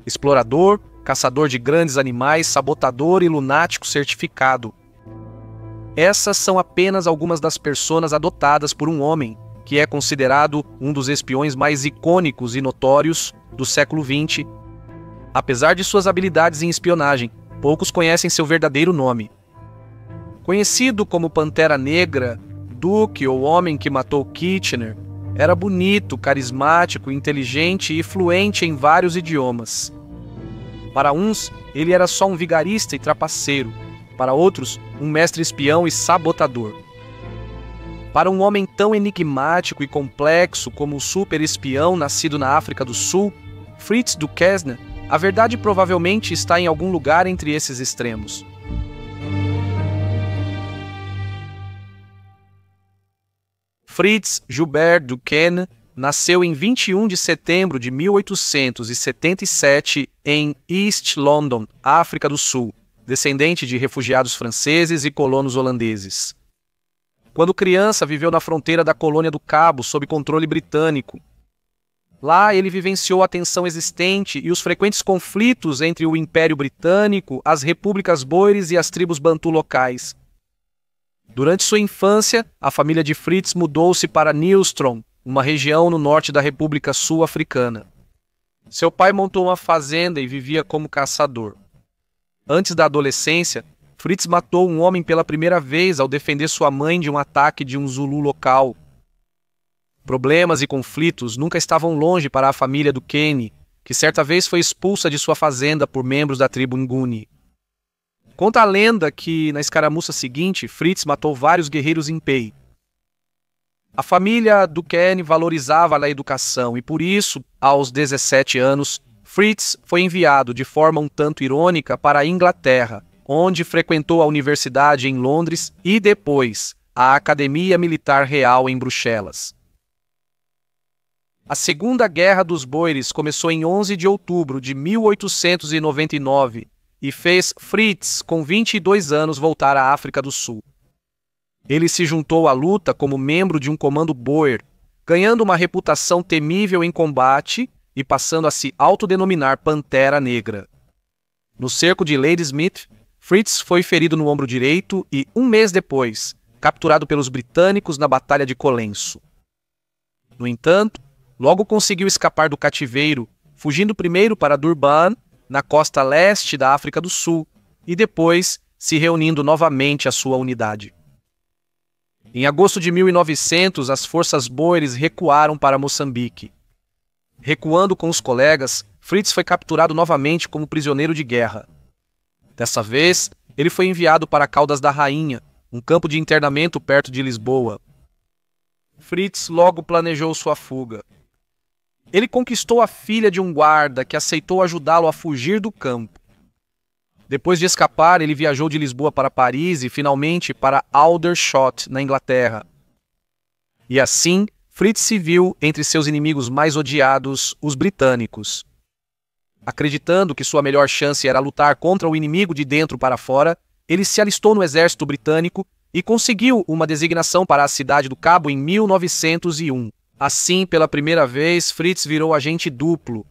explorador, caçador de grandes animais, sabotador e lunático certificado. Essas são apenas algumas das personas adotadas por um homem que é considerado um dos espiões mais icônicos e notórios do século XX. Apesar de suas habilidades em espionagem, poucos conhecem seu verdadeiro nome. Conhecido como Pantera Negra, Duke ou Homem que Matou Kitchener, era bonito, carismático, inteligente e fluente em vários idiomas. Para uns, ele era só um vigarista e trapaceiro. Para outros, um mestre espião e sabotador. Para um homem tão enigmático e complexo como o super-espião nascido na África do Sul, Fritz Duquesne, a verdade provavelmente está em algum lugar entre esses extremos. Fritz Joubert Duquesne nasceu em 21 de setembro de 1877 em East London, África do Sul, descendente de refugiados franceses e colonos holandeses. Quando criança, viveu na fronteira da Colônia do Cabo, sob controle britânico. Lá, ele vivenciou a tensão existente e os frequentes conflitos entre o Império Britânico, as repúblicas boeres e as tribos bantu locais. Durante sua infância, a família de Fritz mudou-se para Nilstrom, uma região no norte da República Sul-Africana. Seu pai montou uma fazenda e vivia como caçador. Antes da adolescência, Fritz matou um homem pela primeira vez ao defender sua mãe de um ataque de um Zulu local. Problemas e conflitos nunca estavam longe para a família do Kenny, que certa vez foi expulsa de sua fazenda por membros da tribo Nguni. Conta a lenda que, na escaramuça seguinte, Fritz matou vários guerreiros Impei. A família do Kenny valorizava a educação e, por isso, aos 17 anos, Fritz foi enviado de forma um tanto irônica para a Inglaterra, onde frequentou a universidade em Londres e, depois, a Academia Militar Real em Bruxelas. A Segunda Guerra dos Boeres começou em 11 de outubro de 1899 e fez Fritz, com 22 anos, voltar à África do Sul. Ele se juntou à luta como membro de um comando Boer, ganhando uma reputação temível em combate e passando a se autodenominar Pantera Negra. No cerco de Ladysmith, Fritz foi ferido no ombro direito e, um mês depois, capturado pelos britânicos na Batalha de Colenso. No entanto, logo conseguiu escapar do cativeiro, fugindo primeiro para Durban, na costa leste da África do Sul, e depois se reunindo novamente à sua unidade. Em agosto de 1900, as forças boeres recuaram para Moçambique. Recuando com os colegas, Fritz foi capturado novamente como prisioneiro de guerra. Dessa vez, ele foi enviado para Caldas da Rainha, um campo de internamento perto de Lisboa. Fritz logo planejou sua fuga. Ele conquistou a filha de um guarda que aceitou ajudá-lo a fugir do campo. Depois de escapar, ele viajou de Lisboa para Paris e, finalmente, para Aldershot, na Inglaterra. E assim, Fritz se viu entre seus inimigos mais odiados, os britânicos. Acreditando que sua melhor chance era lutar contra o inimigo de dentro para fora, ele se alistou no exército britânico e conseguiu uma designação para a Cidade do Cabo em 1901. Assim, pela primeira vez, Fritz virou agente duplo.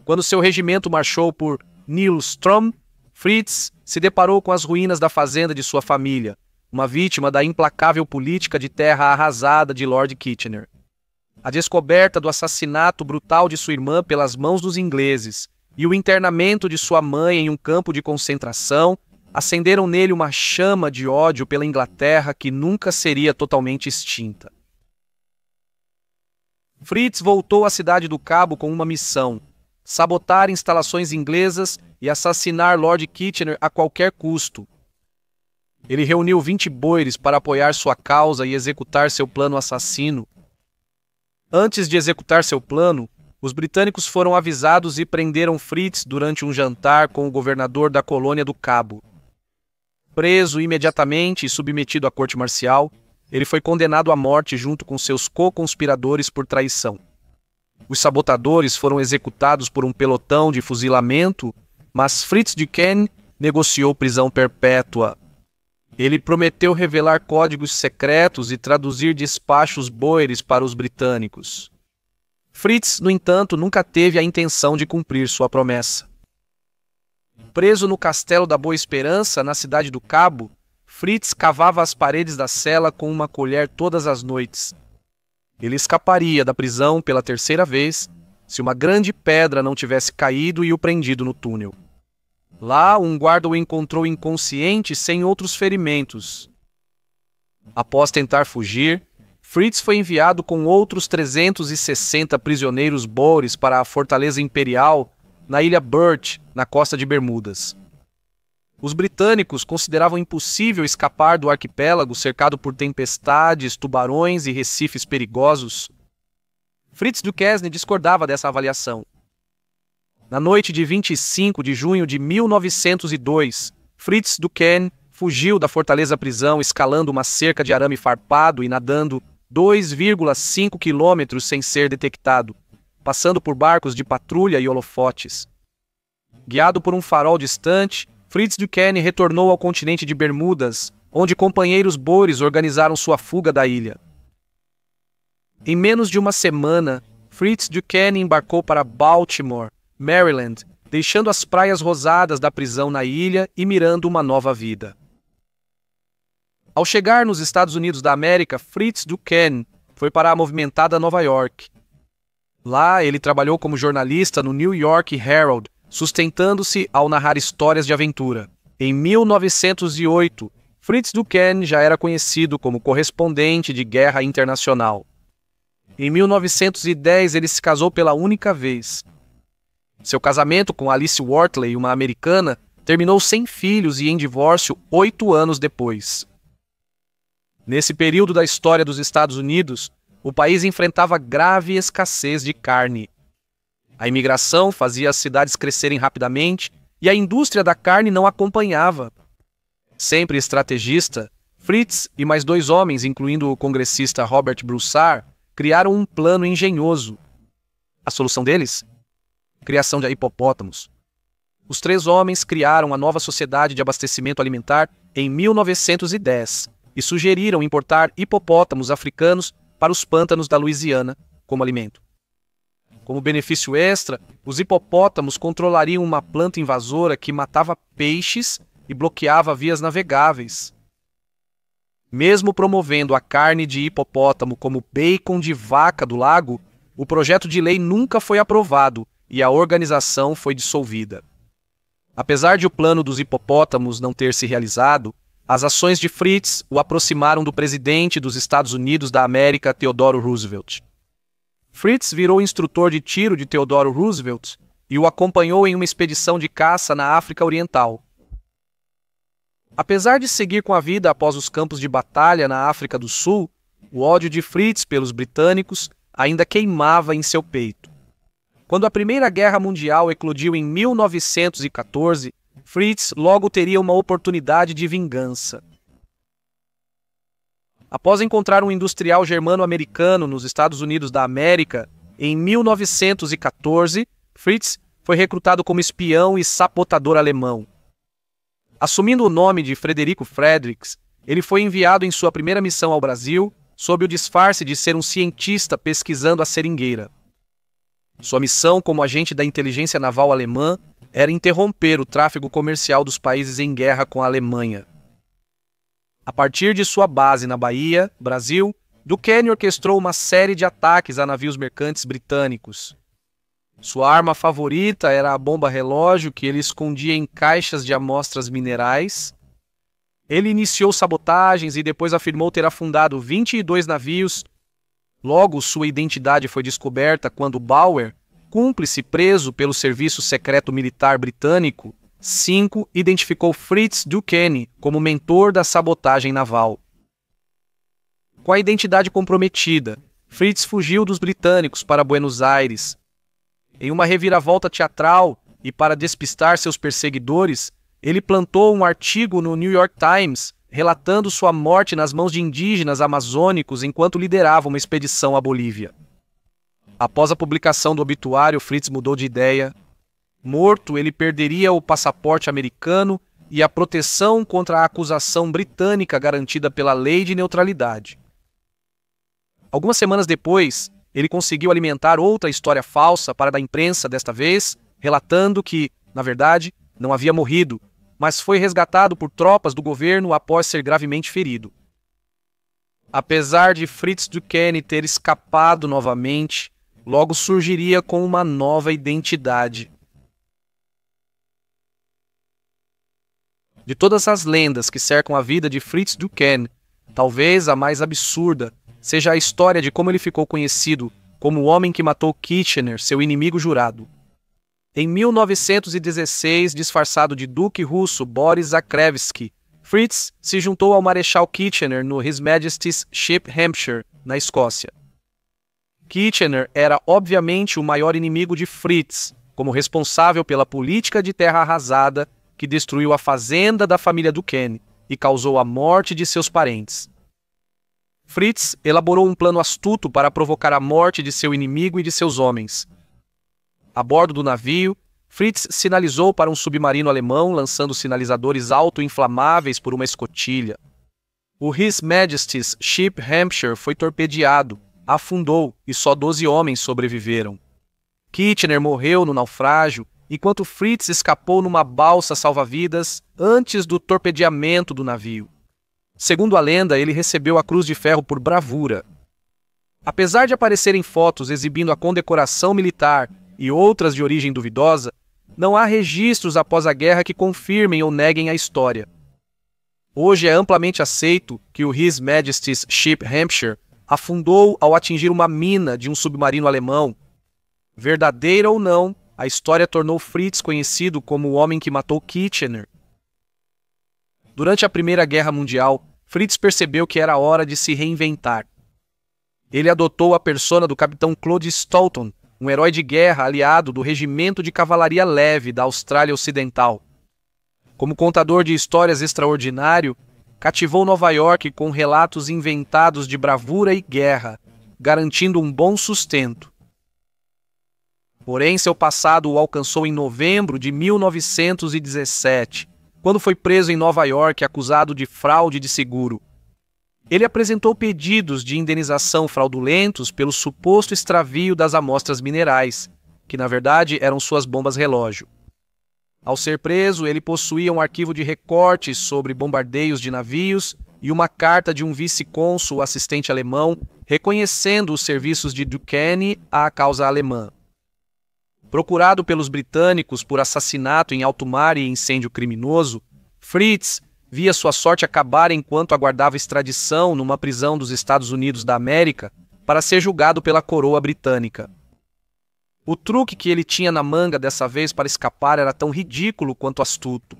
Quando seu regimento marchou por Nilstrom, Fritz se deparou com as ruínas da fazenda de sua família, uma vítima da implacável política de terra arrasada de Lord Kitchener. A descoberta do assassinato brutal de sua irmã pelas mãos dos ingleses e o internamento de sua mãe em um campo de concentração acenderam nele uma chama de ódio pela Inglaterra que nunca seria totalmente extinta. Fritz voltou à Cidade do Cabo com uma missão: sabotar instalações inglesas e assassinar Lord Kitchener a qualquer custo. Ele reuniu 20 boeres para apoiar sua causa e executar seu plano assassino. Antes de executar seu plano, os britânicos foram avisados e prenderam Fritz durante um jantar com o governador da Colônia do Cabo. Preso imediatamente e submetido à corte marcial, ele foi condenado à morte junto com seus co-conspiradores por traição. Os sabotadores foram executados por um pelotão de fuzilamento, mas Fritz Duquesne negociou prisão perpétua. Ele prometeu revelar códigos secretos e traduzir despachos boeres para os britânicos. Fritz, no entanto, nunca teve a intenção de cumprir sua promessa. Preso no Castelo da Boa Esperança, na cidade do Cabo, Fritz cavava as paredes da cela com uma colher todas as noites. Ele escaparia da prisão pela terceira vez se uma grande pedra não tivesse caído e o prendido no túnel. Lá, um guarda o encontrou inconsciente sem outros ferimentos. Após tentar fugir, Fritz foi enviado com outros 360 prisioneiros boeres para a Fortaleza Imperial, na ilha Birch, na costa de Bermudas. Os britânicos consideravam impossível escapar do arquipélago cercado por tempestades, tubarões e recifes perigosos. Fritz Duquesne discordava dessa avaliação. Na noite de 25 de junho de 1902, Fritz Duquesne fugiu da fortaleza-prisão escalando uma cerca de arame farpado e nadando 2,5 quilômetros sem ser detectado, passando por barcos de patrulha e holofotes. Guiado por um farol distante, Fritz Duquesne retornou ao continente de Bermudas, onde companheiros boeres organizaram sua fuga da ilha. Em menos de uma semana, Fritz Duquesne embarcou para Baltimore, Maryland, deixando as praias rosadas da prisão na ilha e mirando uma nova vida. Ao chegar nos Estados Unidos da América, Fritz Duquesne foi para a movimentada Nova York. Lá, ele trabalhou como jornalista no New York Herald, sustentando-se ao narrar histórias de aventura. Em 1908, Fritz Duquesne já era conhecido como correspondente de guerra internacional. Em 1910, ele se casou pela única vez. Seu casamento com Alice Wortley, uma americana, terminou sem filhos e em divórcio 8 anos depois. Nesse período da história dos Estados Unidos, o país enfrentava grave escassez de carne. A imigração fazia as cidades crescerem rapidamente e a indústria da carne não acompanhava. Sempre estrategista, Fritz e mais 2 homens, incluindo o congressista Robert Broussard, criaram um plano engenhoso. A solução deles? Criação de hipopótamos. Os 3 homens criaram a nova Sociedade de Abastecimento Alimentar em 1910 e sugeriram importar hipopótamos africanos para os pântanos da Louisiana como alimento. Como benefício extra, os hipopótamos controlariam uma planta invasora que matava peixes e bloqueava vias navegáveis. Mesmo promovendo a carne de hipopótamo como bacon de vaca do lago, o projeto de lei nunca foi aprovado e a organização foi dissolvida. Apesar de o plano dos hipopótamos não ter se realizado, as ações de Fritz o aproximaram do presidente dos Estados Unidos da América, Theodore Roosevelt. Fritz virou instrutor de tiro de Theodore Roosevelt e o acompanhou em uma expedição de caça na África Oriental. Apesar de seguir com a vida após os campos de batalha na África do Sul, o ódio de Fritz pelos britânicos ainda queimava em seu peito. Quando a Primeira Guerra Mundial eclodiu em 1914, Fritz logo teria uma oportunidade de vingança. Após encontrar um industrial germano-americano nos Estados Unidos da América, em 1914, Fritz foi recrutado como espião e sabotador alemão. Assumindo o nome de Frederico Fredericks, ele foi enviado em sua primeira missão ao Brasil, sob o disfarce de ser um cientista pesquisando a seringueira. Sua missão como agente da inteligência naval alemã era interromper o tráfego comercial dos países em guerra com a Alemanha. A partir de sua base na Bahia, Brasil, Duquesne orquestrou uma série de ataques a navios mercantes britânicos. Sua arma favorita era a bomba-relógio que ele escondia em caixas de amostras minerais. Ele iniciou sabotagens e depois afirmou ter afundado 22 navios. Logo, sua identidade foi descoberta quando Bauer, cúmplice preso pelo Serviço Secreto Militar Britânico, 5, identificou Fritz Duquesne como mentor da sabotagem naval. Com a identidade comprometida, Fritz fugiu dos britânicos para Buenos Aires. Em uma reviravolta teatral e para despistar seus perseguidores, ele plantou um artigo no New York Times relatando sua morte nas mãos de indígenas amazônicos enquanto liderava uma expedição à Bolívia. Após a publicação do obituário, Fritz mudou de ideia. Morto, ele perderia o passaporte americano e a proteção contra a acusação britânica garantida pela Lei de Neutralidade. Algumas semanas depois, ele conseguiu alimentar outra história falsa para a imprensa desta vez, relatando que, na verdade, não havia morrido, mas foi resgatado por tropas do governo após ser gravemente ferido. Apesar de Fritz Duquesne ter escapado novamente, logo surgiria com uma nova identidade. De todas as lendas que cercam a vida de Fritz Duquesne, talvez a mais absurda seja a história de como ele ficou conhecido como o homem que matou Kitchener, seu inimigo jurado. Em 1916, disfarçado de duque russo Boris Zakrevsky, Fritz se juntou ao Marechal Kitchener no His Majesty's Ship Hampshire, na Escócia. Kitchener era obviamente o maior inimigo de Fritz, como responsável pela política de terra arrasada que destruiu a fazenda da família Duquesne e causou a morte de seus parentes. Fritz elaborou um plano astuto para provocar a morte de seu inimigo e de seus homens. A bordo do navio, Fritz sinalizou para um submarino alemão lançando sinalizadores auto-inflamáveis por uma escotilha. O His Majesty's Ship Hampshire foi torpedeado, afundou e só 12 homens sobreviveram. Kitchener morreu no naufrágio, enquanto Fritz escapou numa balsa salva-vidas antes do torpedeamento do navio. Segundo a lenda, ele recebeu a Cruz de Ferro por bravura. Apesar de aparecerem fotos exibindo a condecoração militar e outras de origem duvidosa, não há registros após a guerra que confirmem ou neguem a história. Hoje é amplamente aceito que o His Majesty's Ship Hampshire afundou ao atingir uma mina de um submarino alemão. Verdadeira ou não, a história tornou Fritz conhecido como o homem que matou Kitchener. Durante a Primeira Guerra Mundial, Fritz percebeu que era hora de se reinventar. Ele adotou a persona do capitão Claude Stoughton, um herói de guerra aliado do Regimento de Cavalaria Leve da Austrália Ocidental. Como contador de histórias extraordinário, cativou Nova York com relatos inventados de bravura e guerra, garantindo um bom sustento. Porém, seu passado o alcançou em novembro de 1917, quando foi preso em Nova York acusado de fraude de seguro. Ele apresentou pedidos de indenização fraudulentos pelo suposto extravio das amostras minerais, que na verdade eram suas bombas relógio. Ao ser preso, ele possuía um arquivo de recortes sobre bombardeios de navios e uma carta de um vice-cônsul assistente alemão reconhecendo os serviços de Duquesne à causa alemã. Procurado pelos britânicos por assassinato em alto mar e incêndio criminoso, Fritz via sua sorte acabar enquanto aguardava extradição numa prisão dos Estados Unidos da América para ser julgado pela coroa britânica. O truque que ele tinha na manga dessa vez para escapar era tão ridículo quanto astuto.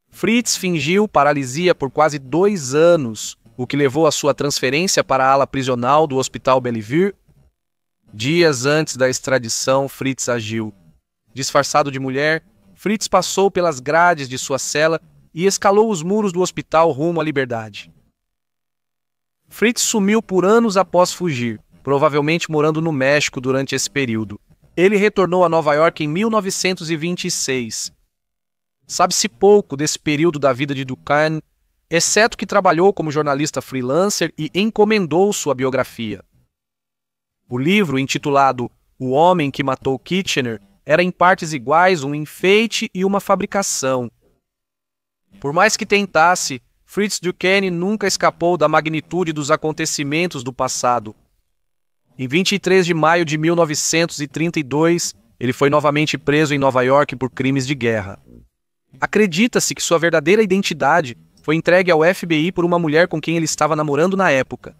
Fritz fingiu paralisia por quase 2 anos, o que levou à sua transferência para a ala prisional do Hospital Bellevue. Dias antes da extradição, Fritz agiu. Disfarçado de mulher, Fritz passou pelas grades de sua cela e escalou os muros do hospital rumo à liberdade. Fritz sumiu por anos após fugir, provavelmente morando no México durante esse período. Ele retornou a Nova York em 1926. Sabe-se pouco desse período da vida de Duquesne, exceto que trabalhou como jornalista freelancer e encomendou sua biografia. O livro, intitulado O Homem que Matou Kitchener, era em partes iguais um enfeite e uma fabricação. Por mais que tentasse, Fritz Duquesne nunca escapou da magnitude dos acontecimentos do passado. Em 23 de maio de 1932, ele foi novamente preso em Nova York por crimes de guerra. Acredita-se que sua verdadeira identidade foi entregue ao FBI por uma mulher com quem ele estava namorando na época.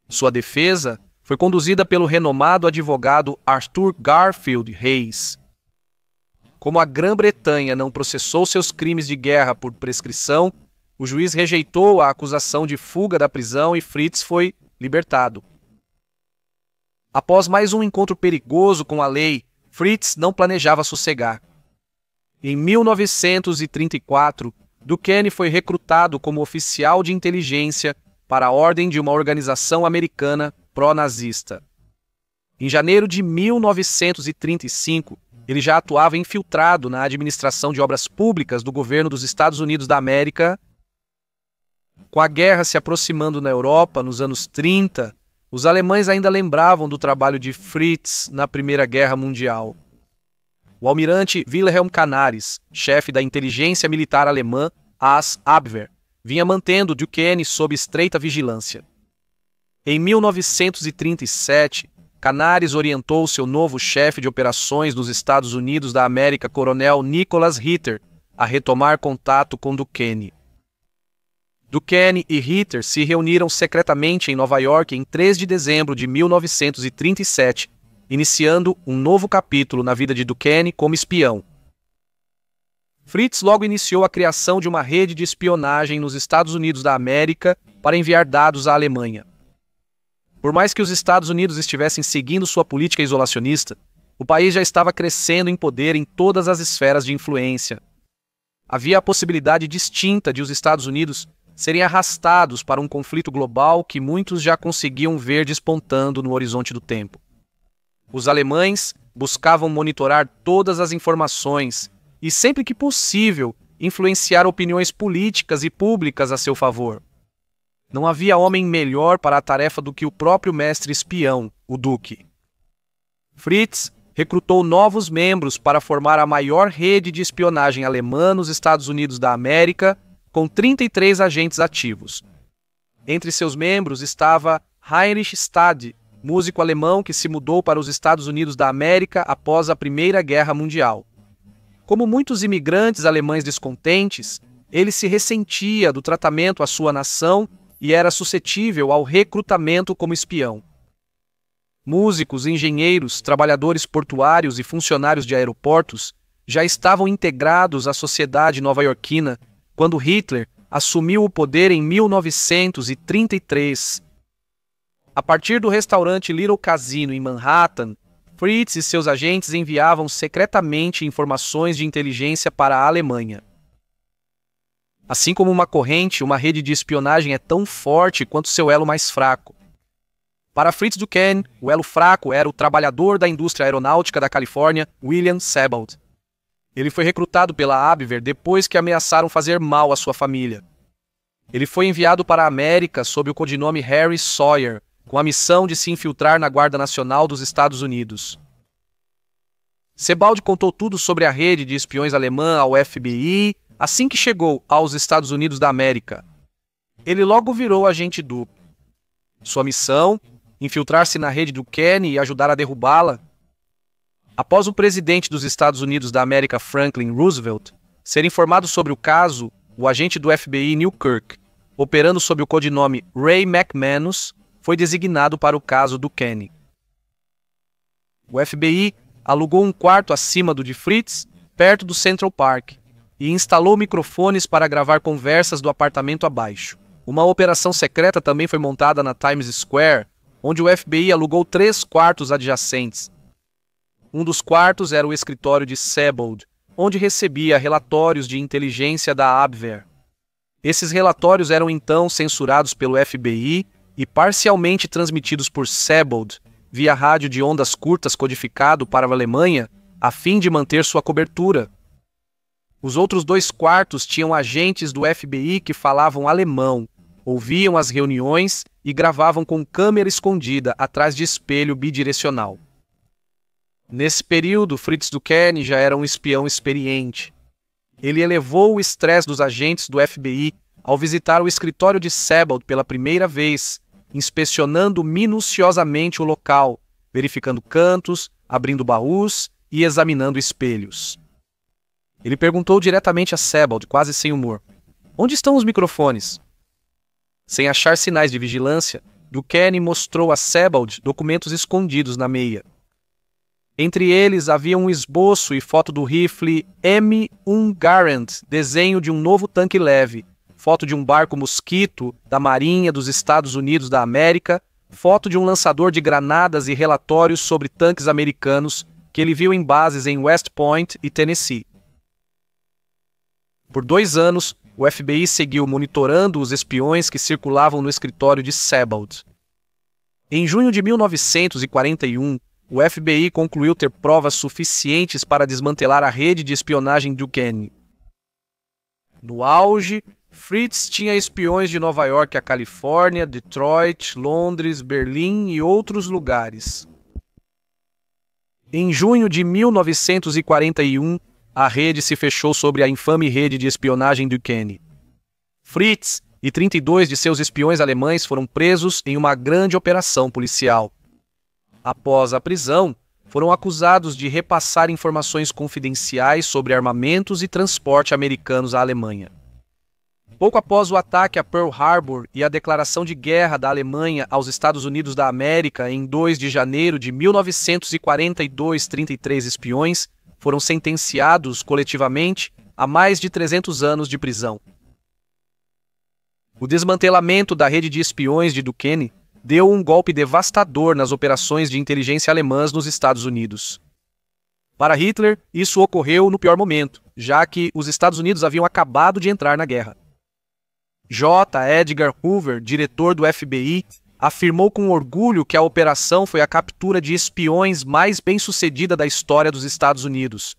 Sua defesa foi conduzida pelo renomado advogado Arthur Garfield Hayes. Como a Grã-Bretanha não processou seus crimes de guerra por prescrição, o juiz rejeitou a acusação de fuga da prisão e Fritz foi libertado. Após mais um encontro perigoso com a lei, Fritz não planejava sossegar. Em 1934, Duquesne foi recrutado como oficial de inteligência para a ordem de uma organização americana pró-nazista. Em janeiro de 1935, ele já atuava infiltrado na administração de obras públicas do governo dos Estados Unidos da América. Com a guerra se aproximando na Europa nos anos 30, Os alemães ainda lembravam do trabalho de Fritz na Primeira Guerra Mundial. O almirante Wilhelm Canaris, chefe da inteligência militar alemã, AS Abwehr, vinha mantendo Duquesne sob estreita vigilância. Em 1937, Canaris orientou seu novo chefe de operações nos Estados Unidos da América, coronel Nicholas Ritter, a retomar contato com Duquesne. Duquesne e Ritter se reuniram secretamente em Nova York em 3 de dezembro de 1937, iniciando um novo capítulo na vida de Duquesne como espião. Fritz logo iniciou a criação de uma rede de espionagem nos Estados Unidos da América para enviar dados à Alemanha. Por mais que os Estados Unidos estivessem seguindo sua política isolacionista, o país já estava crescendo em poder em todas as esferas de influência. Havia a possibilidade distinta de os Estados Unidos serem arrastados para um conflito global que muitos já conseguiam ver despontando no horizonte do tempo. Os alemães buscavam monitorar todas as informações e, sempre que possível, influenciar opiniões políticas e públicas a seu favor. Não havia homem melhor para a tarefa do que o próprio mestre espião, o Duque. Fritz recrutou novos membros para formar a maior rede de espionagem alemã nos Estados Unidos da América, com 33 agentes ativos. Entre seus membros estava Heinrich Stade, músico alemão que se mudou para os Estados Unidos da América após a Primeira Guerra Mundial. Como muitos imigrantes alemães descontentes, ele se ressentia do tratamento à sua nação e era suscetível ao recrutamento como espião. Músicos, engenheiros, trabalhadores portuários e funcionários de aeroportos já estavam integrados à sociedade nova-iorquina quando Hitler assumiu o poder em 1933. A partir do restaurante Little Casino em Manhattan, Fritz e seus agentes enviavam secretamente informações de inteligência para a Alemanha. Assim como uma corrente, uma rede de espionagem é tão forte quanto seu elo mais fraco. Para Fritz Duquesne, o elo fraco era o trabalhador da indústria aeronáutica da Califórnia, William Sebold. Ele foi recrutado pela Abwehr depois que ameaçaram fazer mal à sua família. Ele foi enviado para a América sob o codinome Harry Sawyer, com a missão de se infiltrar na Guarda Nacional dos Estados Unidos. Sebold contou tudo sobre a rede de espiões alemã ao FBI assim que chegou aos Estados Unidos da América. Ele logo virou agente duplo. Sua missão: infiltrar-se na rede do Duquesne e ajudar a derrubá-la. Após o presidente dos Estados Unidos da América, Franklin Roosevelt, ser informado sobre o caso, o agente do FBI Newkirk, operando sob o codinome Ray McManus, foi designado para o caso Duquesne. O FBI alugou um quarto acima do de Fritz, perto do Central Park, e instalou microfones para gravar conversas do apartamento abaixo. Uma operação secreta também foi montada na Times Square, onde o FBI alugou 3 quartos adjacentes. Um dos quartos era o escritório de Sebold, onde recebia relatórios de inteligência da Abwehr. Esses relatórios eram então censurados pelo FBI e parcialmente transmitidos por Sebold via rádio de ondas curtas codificado para a Alemanha, a fim de manter sua cobertura. Os outros 2 quartos tinham agentes do FBI que falavam alemão, ouviam as reuniões e gravavam com câmera escondida atrás de espelho bidirecional. Nesse período, Fritz Duquesne já era um espião experiente. Ele elevou o estresse dos agentes do FBI ao visitar o escritório de Sebold pela primeira vez, inspecionando minuciosamente o local, verificando cantos, abrindo baús e examinando espelhos. Ele perguntou diretamente a Sebold, quase sem humor: "Onde estão os microfones?" Sem achar sinais de vigilância, Duquesne mostrou a Sebold documentos escondidos na meia. Entre eles havia um esboço e foto do rifle M1 Garand, desenho de um novo tanque leve, foto de um barco Mosquito da Marinha dos Estados Unidos da América, foto de um lançador de granadas e relatórios sobre tanques americanos que ele viu em bases em West Point e Tennessee. Por 2 anos, o FBI seguiu monitorando os espiões que circulavam no escritório de Sebold. Em junho de 1941, o FBI concluiu ter provas suficientes para desmantelar a rede de espionagem Duquesne. No auge, Fritz tinha espiões de Nova York a Califórnia, Detroit, Londres, Berlim e outros lugares. Em junho de 1941, a rede se fechou sobre a infame rede de espionagem Duquesne. Fritz e 32 de seus espiões alemães foram presos em uma grande operação policial. Após a prisão, foram acusados de repassar informações confidenciais sobre armamentos e transporte americanos à Alemanha. Pouco após o ataque a Pearl Harbor e a declaração de guerra da Alemanha aos Estados Unidos da América em 2 de janeiro de 1942, 33 espiões foram sentenciados coletivamente a mais de 300 anos de prisão. O desmantelamento da rede de espiões de Duquesne deu um golpe devastador nas operações de inteligência alemãs nos Estados Unidos. Para Hitler, isso ocorreu no pior momento, já que os Estados Unidos haviam acabado de entrar na guerra. J. Edgar Hoover, diretor do FBI, afirmou com orgulho que a operação foi a captura de espiões mais bem-sucedida da história dos Estados Unidos.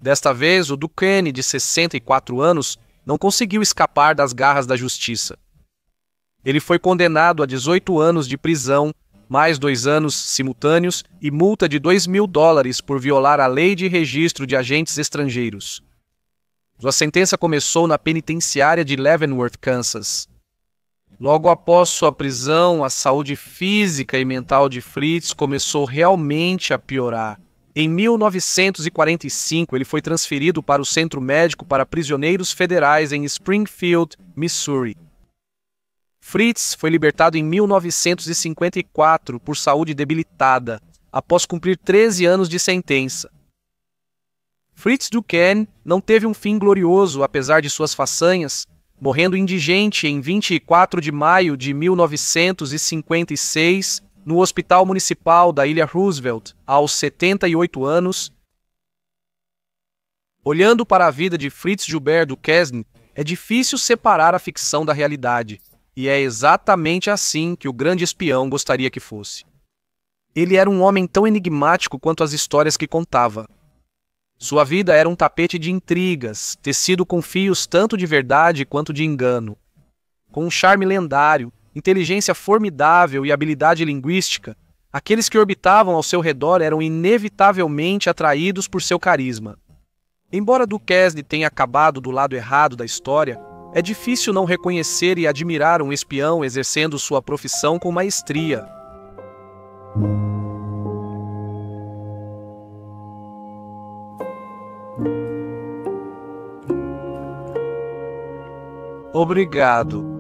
Desta vez, o Duquesne, de 64 anos, não conseguiu escapar das garras da justiça. Ele foi condenado a 18 anos de prisão, mais 2 anos simultâneos e multa de $2.000 por violar a lei de registro de agentes estrangeiros. Sua sentença começou na penitenciária de Leavenworth, Kansas. Logo após sua prisão, a saúde física e mental de Fritz começou realmente a piorar. Em 1945, ele foi transferido para o Centro Médico para Prisioneiros Federais em Springfield, Missouri. Fritz foi libertado em 1954 por saúde debilitada, após cumprir 13 anos de sentença. Fritz Duquesne não teve um fim glorioso apesar de suas façanhas, morrendo indigente em 24 de maio de 1956 no Hospital Municipal da Ilha Roosevelt, aos 78 anos. Olhando para a vida de Fritz Gilbert Duquesne, é difícil separar a ficção da realidade, e é exatamente assim que o grande espião gostaria que fosse. Ele era um homem tão enigmático quanto as histórias que contava. Sua vida era um tapete de intrigas, tecido com fios tanto de verdade quanto de engano. Com um charme lendário, inteligência formidável e habilidade linguística, aqueles que orbitavam ao seu redor eram inevitavelmente atraídos por seu carisma. Embora Duquesne tenha acabado do lado errado da história, é difícil não reconhecer e admirar um espião exercendo sua profissão com maestria. Obrigado.